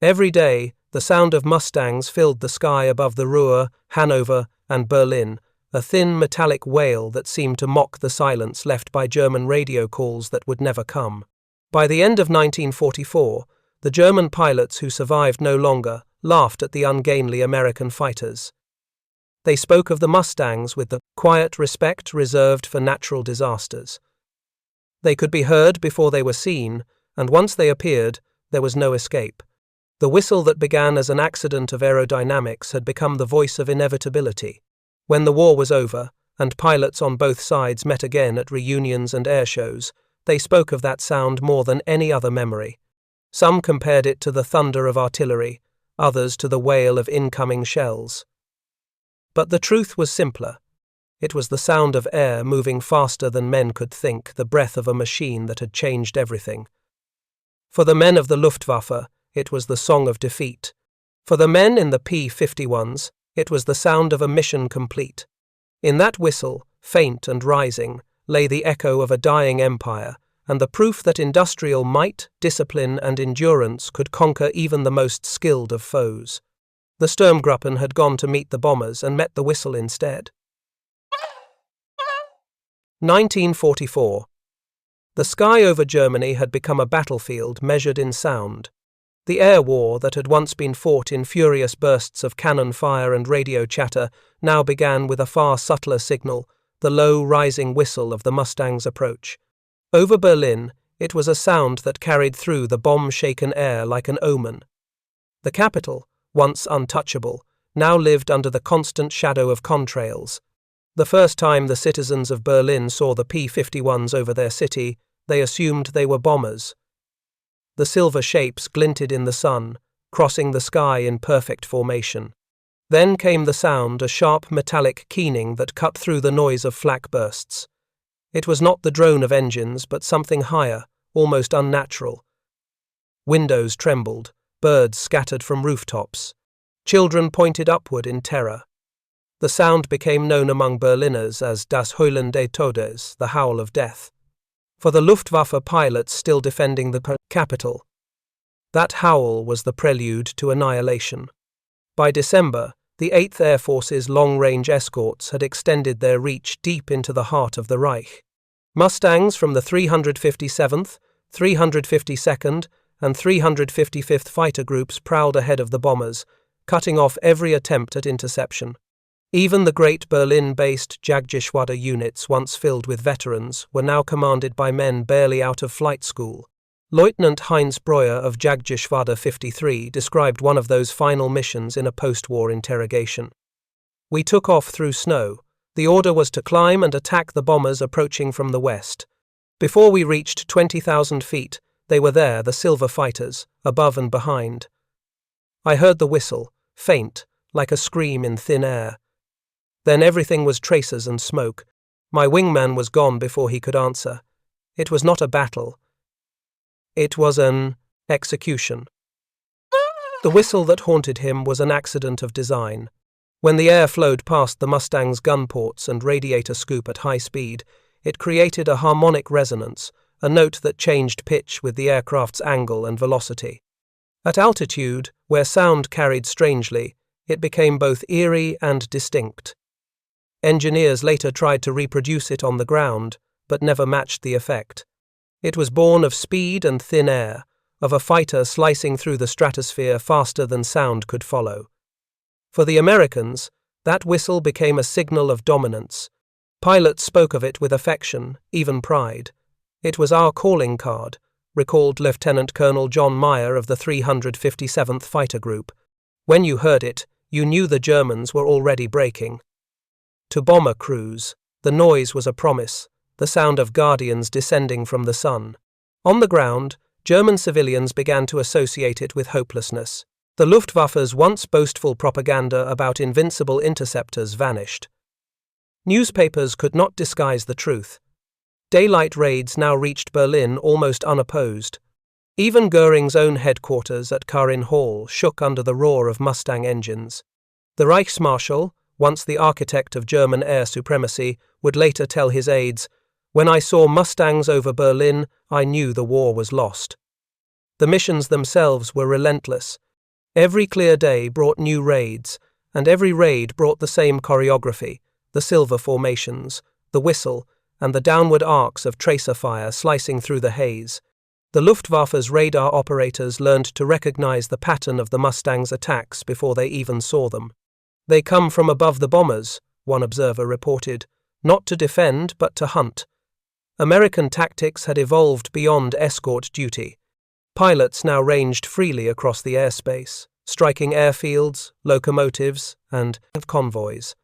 Every day, the sound of Mustangs filled the sky above the Ruhr, Hanover, and Berlin, a thin metallic wail that seemed to mock the silence left by German radio calls that would never come. By the end of 1944, the German pilots who survived no longer laughed at the ungainly American fighters. They spoke of the Mustangs with the quiet respect reserved for natural disasters. They could be heard before they were seen, and once they appeared, there was no escape. The whistle that began as an accident of aerodynamics had become the voice of inevitability. When the war was over, and pilots on both sides met again at reunions and airshows, they spoke of that sound more than any other memory. Some compared it to the thunder of artillery, others to the wail of incoming shells. But the truth was simpler. It was the sound of air moving faster than men could think, the breath of a machine that had changed everything. For the men of the Luftwaffe, it was the song of defeat. For the men in the P-51's, it was the sound of a mission complete. In that whistle, faint and rising, lay the echo of a dying empire, and the proof that industrial might, discipline, and endurance could conquer even the most skilled of foes. The Sturmgruppen had gone to meet the bombers and met the whistle instead. 1944. The sky over Germany had become a battlefield measured in sound. The air war that had once been fought in furious bursts of cannon fire and radio chatter now began with a far subtler signal, the low, rising whistle of the Mustang's approach. Over Berlin, it was a sound that carried through the bomb-shaken air like an omen. The capital, once untouchable, now lived under the constant shadow of contrails. The first time the citizens of Berlin saw the P-51's over their city, they assumed they were bombers. The silver shapes glinted in the sun, crossing the sky in perfect formation. Then came the sound, a sharp metallic keening that cut through the noise of flak bursts. It was not the drone of engines, but something higher, almost unnatural. Windows trembled, birds scattered from rooftops. Children pointed upward in terror. The sound became known among Berliners as Das Heulen des Todes, the howl of death. For the Luftwaffe pilots still defending the capital, that howl was the prelude to annihilation. By December, the 8th Air Force's long-range escorts had extended their reach deep into the heart of the Reich. Mustangs from the 357th, 352nd, and 355th Fighter Groups prowled ahead of the bombers, cutting off every attempt at interception. Even the great Berlin-based Jagdgeschwader units, once filled with veterans, were now commanded by men barely out of flight school. Lieutenant Heinz Breuer of Jagdgeschwader 53 described one of those final missions in a post-war interrogation. "We took off through snow. The order was to climb and attack the bombers approaching from the west. Before we reached 20,000 feet, they were there, the silver fighters, above and behind. I heard the whistle, faint, like a scream in thin air. Then everything was tracers and smoke. My wingman was gone before he could answer. It was not a battle. It was an execution." The whistle that haunted him was an accident of design. When the air flowed past the Mustang's gun ports and radiator scoop at high speed, it created a harmonic resonance, a note that changed pitch with the aircraft's angle and velocity. At altitude, where sound carried strangely, it became both eerie and distinct. Engineers later tried to reproduce it on the ground, but never matched the effect. It was born of speed and thin air, of a fighter slicing through the stratosphere faster than sound could follow. For the Americans, that whistle became a signal of dominance. Pilots spoke of it with affection, even pride. "It was our calling card," recalled Lieutenant Colonel John Meyer of the 357th Fighter Group. "When you heard it, you knew the Germans were already breaking." To bomber crews, the noise was a promise, the sound of guardians descending from the sun. On the ground, German civilians began to associate it with hopelessness. The Luftwaffe's once boastful propaganda about invincible interceptors vanished. Newspapers could not disguise the truth. Daylight raids now reached Berlin almost unopposed. Even Goering's own headquarters at Karin Hall shook under the roar of Mustang engines. The Reichsmarschall, once the architect of German air supremacy, would later tell his aides, "When I saw Mustangs over Berlin, I knew the war was lost." The missions themselves were relentless. Every clear day brought new raids, and every raid brought the same choreography, the silver formations, the whistle, and the downward arcs of tracer fire slicing through the haze. The Luftwaffe's radar operators learned to recognize the pattern of the Mustang's attacks before they even saw them. "They come from above the bombers," one observer reported, "not to defend but to hunt." American tactics had evolved beyond escort duty. Pilots now ranged freely across the airspace, striking airfields, locomotives, and convoys.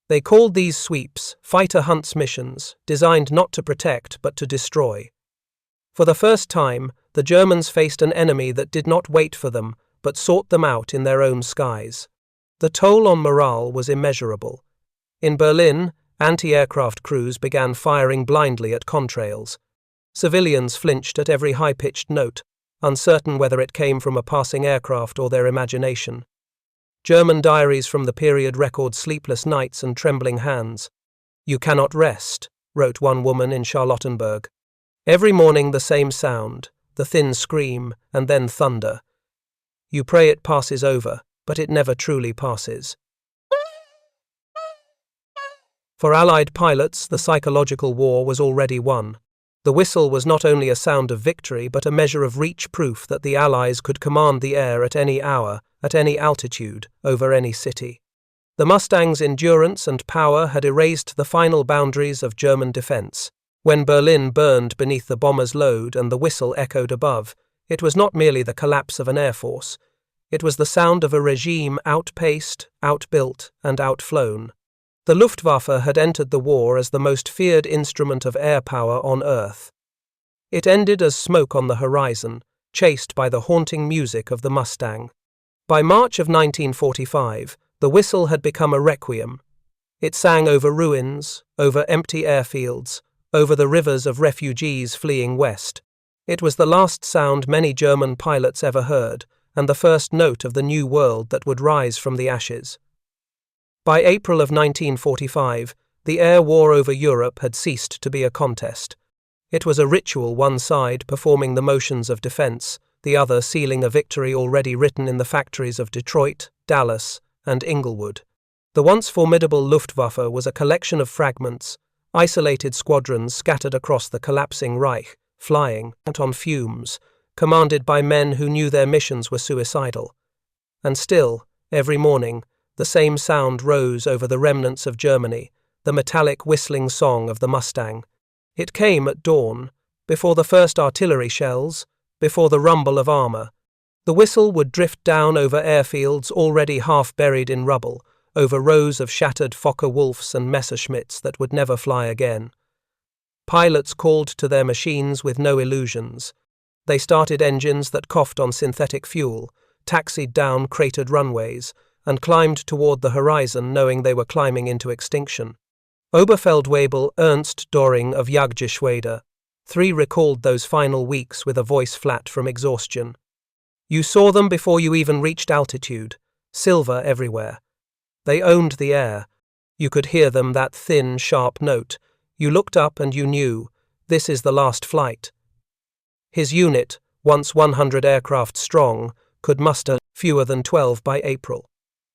They called these sweeps fighter hunts missions, designed not to protect but to destroy. For the first time, the Germans faced an enemy that did not wait for them, but sought them out in their own skies. The toll on morale was immeasurable. In Berlin, anti-aircraft crews began firing blindly at contrails. Civilians flinched at every high-pitched note, uncertain whether it came from a passing aircraft or their imagination. German diaries from the period record sleepless nights and trembling hands. "You cannot rest," wrote one woman in Charlottenburg. "Every morning the same sound, the thin scream, and then thunder. You pray it passes over, but it never truly passes." For Allied pilots, the psychological war was already won. The whistle was not only a sound of victory, but a measure of reach proof that the Allies could command the air at any hour, at any altitude, over any city. The Mustang's endurance and power had erased the final boundaries of German defense. When Berlin burned beneath the bomber's load and the whistle echoed above, it was not merely the collapse of an air force. It was the sound of a regime outpaced, outbuilt, and outflown. The Luftwaffe had entered the war as the most feared instrument of air power on Earth. It ended as smoke on the horizon, chased by the haunting music of the Mustang. By March of 1945, the whistle had become a requiem. It sang over ruins, over empty airfields, over the rivers of refugees fleeing west. It was the last sound many German pilots ever heard, and the first note of the new world that would rise from the ashes. By April of 1945, the air war over Europe had ceased to be a contest. It was a ritual, one side performing the motions of defense, the other sealing a victory already written in the factories of Detroit, Dallas, and Inglewood. The once formidable Luftwaffe was a collection of fragments, isolated squadrons scattered across the collapsing Reich, flying on fumes, commanded by men who knew their missions were suicidal. And still, every morning, the same sound rose over the remnants of Germany, the metallic whistling song of the Mustang. It came at dawn, before the first artillery shells, before the rumble of armor. The whistle would drift down over airfields already half buried in rubble, over rows of shattered Fokker-Wulfs and Messerschmitts that would never fly again. Pilots called to their machines with no illusions. They started engines that coughed on synthetic fuel, taxied down cratered runways, and climbed toward the horizon knowing they were climbing into extinction. Oberfeldwebel Ernst Doring of Jagdgeschwader 3 recalled those final weeks with a voice flat from exhaustion. You saw them before you even reached altitude, silver everywhere. They owned the air. You could hear them, that thin, sharp note. You looked up and you knew, this is the last flight. His unit, once 100 aircraft strong, could muster fewer than 12 by April.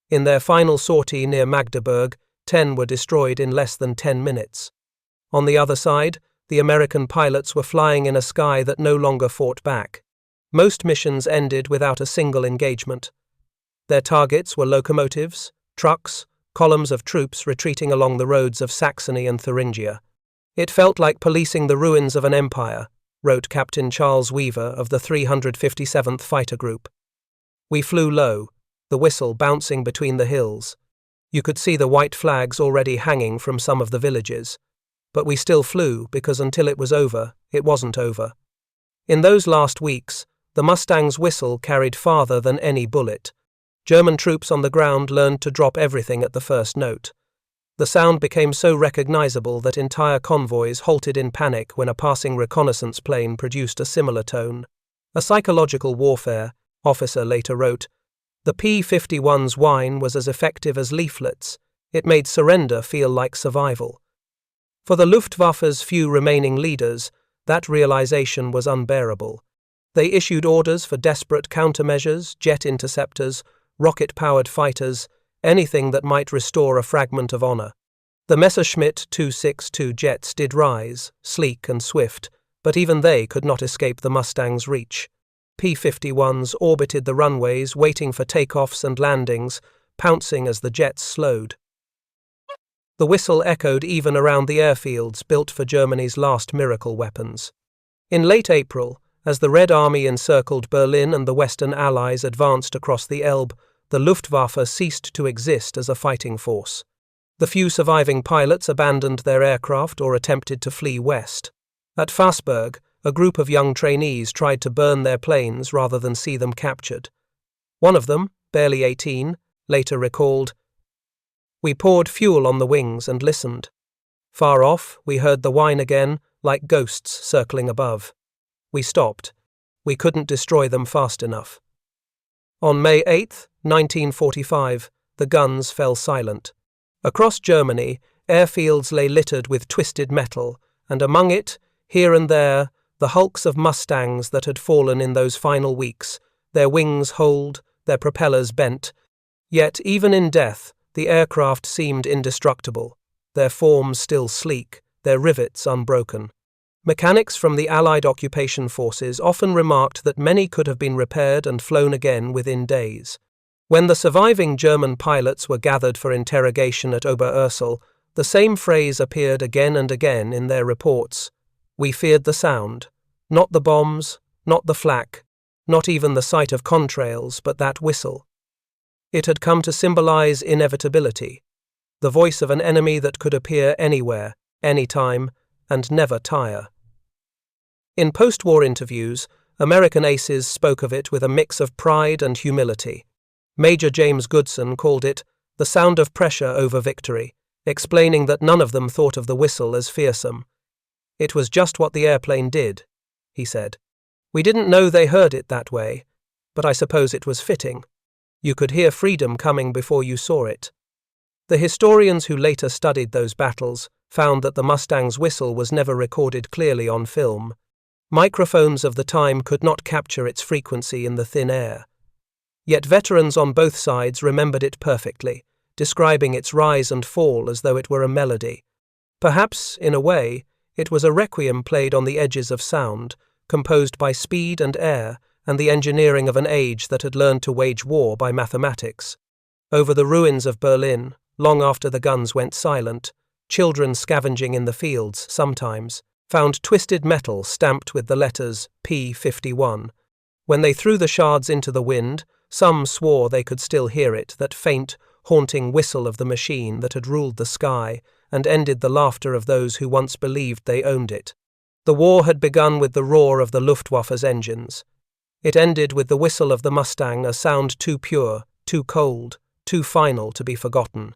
In their final sortie near Magdeburg, 10 were destroyed in less than 10 minutes. On the other side, the American pilots were flying in a sky that no longer fought back. Most missions ended without a single engagement. Their targets were locomotives, trucks, columns of troops retreating along the roads of Saxony and Thuringia. It felt like policing the ruins of an empire, wrote Captain Charles Weaver of the 357th Fighter Group. We flew low, the whistle bouncing between the hills. You could see the white flags already hanging from some of the villages. But we still flew because until it was over, it wasn't over. In those last weeks, the Mustang's whistle carried farther than any bullet. German troops on the ground learned to drop everything at the first note. The sound became so recognizable that entire convoys halted in panic when a passing reconnaissance plane produced a similar tone. A psychological warfare, officer later wrote. The P-51's whine was as effective as leaflets. It made surrender feel like survival. For the Luftwaffe's few remaining leaders, that realization was unbearable. They issued orders for desperate countermeasures, jet interceptors, rocket-powered fighters, anything that might restore a fragment of honor. The Messerschmitt 262 jets did rise, sleek and swift, but even they could not escape the Mustang's reach. P-51's orbited the runways, waiting for takeoffs and landings, pouncing as the jets slowed. The whistle echoed even around the airfields built for Germany's last miracle weapons. In late April, as the Red Army encircled Berlin and the Western Allies advanced across the Elbe, the Luftwaffe ceased to exist as a fighting force. The few surviving pilots abandoned their aircraft or attempted to flee west. At Fassberg, a group of young trainees tried to burn their planes rather than see them captured. One of them, barely 18, later recalled, "We poured fuel on the wings and listened. Far off, we heard the whine again, like ghosts circling above. We stopped. We couldn't destroy them fast enough." On May 8, 1945, the guns fell silent. Across Germany, airfields lay littered with twisted metal, and among it, here and there, the hulks of Mustangs that had fallen in those final weeks, their wings holed, their propellers bent. Yet even in death, the aircraft seemed indestructible, their forms still sleek, their rivets unbroken. Mechanics from the Allied occupation forces often remarked that many could have been repaired and flown again within days. When the surviving German pilots were gathered for interrogation at Oberursel, the same phrase appeared again and again in their reports. We feared the sound, not the bombs, not the flak, not even the sight of contrails, but that whistle. It had come to symbolize inevitability, the voice of an enemy that could appear anywhere, anytime, and never tire. In post-war interviews, American aces spoke of it with a mix of pride and humility. Major James Goodson called it the sound of pressure over victory, explaining that none of them thought of the whistle as fearsome. "It was just what the airplane did," he said. "We didn't know they heard it that way, but I suppose it was fitting. You could hear freedom coming before you saw it." The historians who later studied those battles found that the Mustang's whistle was never recorded clearly on film. Microphones of the time could not capture its frequency in the thin air. Yet veterans on both sides remembered it perfectly, describing its rise and fall as though it were a melody. Perhaps, in a way, it was a requiem played on the edges of sound, composed by speed and air and the engineering of an age that had learned to wage war by mathematics. Over the ruins of Berlin, long after the guns went silent, children scavenging in the fields, sometimes, found twisted metal stamped with the letters P-51. When they threw the shards into the wind, some swore they could still hear it, that faint, haunting whistle of the machine that had ruled the sky and ended the laughter of those who once believed they owned it. The war had begun with the roar of the Luftwaffe's engines. It ended with the whistle of the Mustang, a sound too pure, too cold, too final to be forgotten.